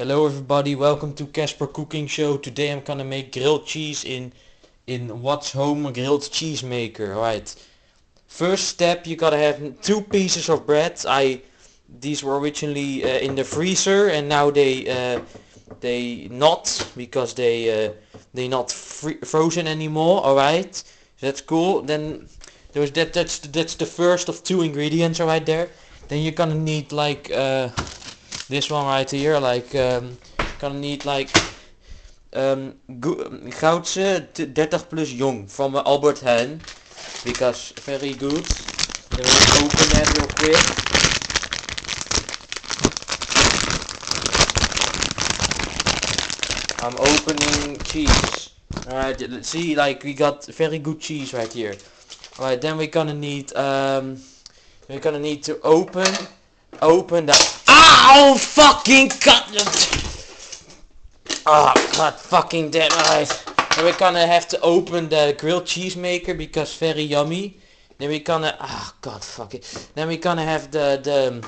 Hello everybody, welcome to Casper Cooking Show. Today I'm gonna make grilled cheese in What's Home grilled cheese maker. Alright. First step, you gotta have two pieces of bread. These were originally in the freezer and now they not because they not frozen anymore. Alright. That's cool. Then that's the first of two ingredients right there. Then you're gonna need like this one right here, like gonna need like Goudse 30 plus Jong from Albert Heijn, because very good. Then we open that real quick. I'm opening cheese. Alright, let's see, like we got very good cheese right here. Alright, then we're gonna need to open that. Oh fucking god! Oh god fucking damn it! Then we're gonna have to open the grilled cheese maker because very yummy. Then we're gonna god fuck it. Then we're gonna have the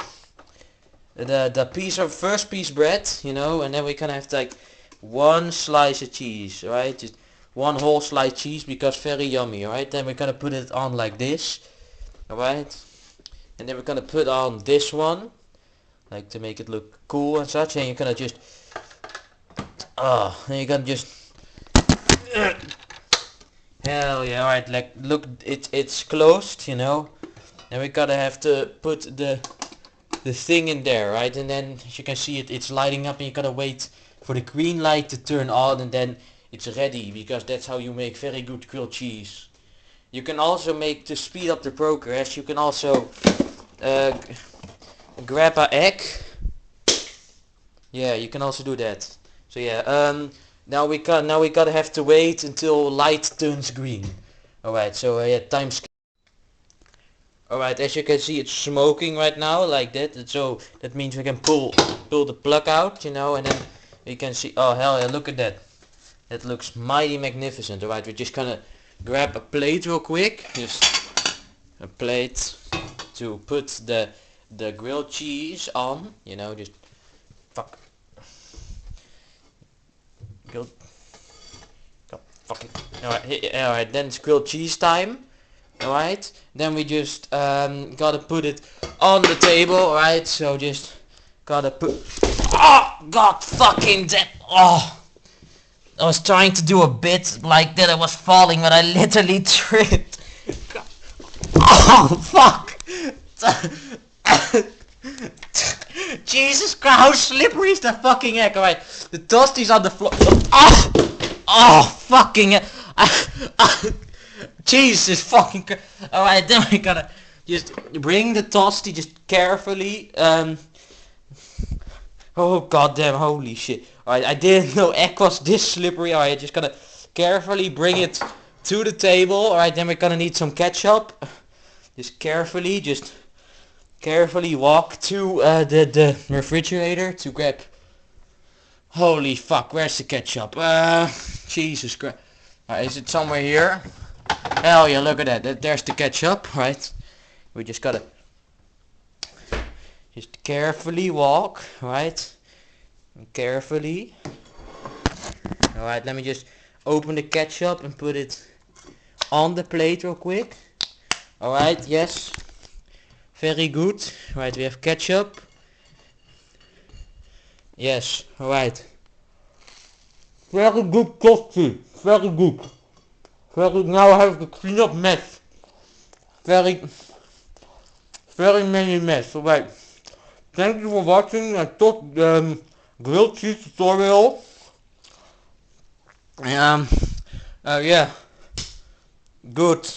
piece of first piece bread, you know, and then we're gonna have like one slice of cheese, right? Just one whole slice cheese because very yummy, alright? Then we're gonna put it on like this, alright? And then we're gonna put on this one, like to make it look cool and such, and you're gonna just then you're gonna just hell yeah, alright, like look, it's closed, you know. And we gotta have to put the thing in there, right? And then as you can see it's lighting up, and you gotta wait for the green light to turn on, and then it's ready, because that's how you make very good grilled cheese. You can also make, to speed up the progress, you can also grab an egg. Yeah, you can also do that. So yeah, now we gotta have to wait until light turns green. Alright, so yeah, time skip. Alright, as you can see it's smoking right now like that. So that means we can pull the plug out, you know, and then you can see, oh hell yeah, look at that. That looks mighty magnificent. Alright, we're just gonna grab a plate real quick. Just a plate to put the grilled cheese on, you know, just fuck. Grilled. God, fucking. Alright, then it's grilled cheese time. Alright, then we just gotta put it on the table, alright, so just gotta put, oh god fucking damn, oh, I was trying to do a bit like that, I was falling, but I literally tripped. Oh fuck. Jesus Christ, how slippery is the fucking egg? Alright, the toasty's on the floor. Oh fucking Jesus fucking Christ. Alright, then we gotta just bring the toasty just carefully. Oh goddamn, holy shit. Alright, I didn't know egg was this slippery. Alright, just gotta carefully bring it to the table. Alright, then we're gonna need some ketchup. Just carefully walk to the refrigerator to grab. Holy fuck, where's the ketchup? Jesus Christ. Is it somewhere here? Hell yeah, look at that. There's the ketchup, right? We just gotta just carefully walk, right? Carefully. Alright, let me just open the ketchup and put it on the plate real quick. Alright, yes. Very good. Right, we have ketchup. Yes, alright. Very good coffee. Very good. Very, now I have to clean up mess. Very many mess. Alright. Thank you for watching my top grilled cheese tutorial. Yeah. Good.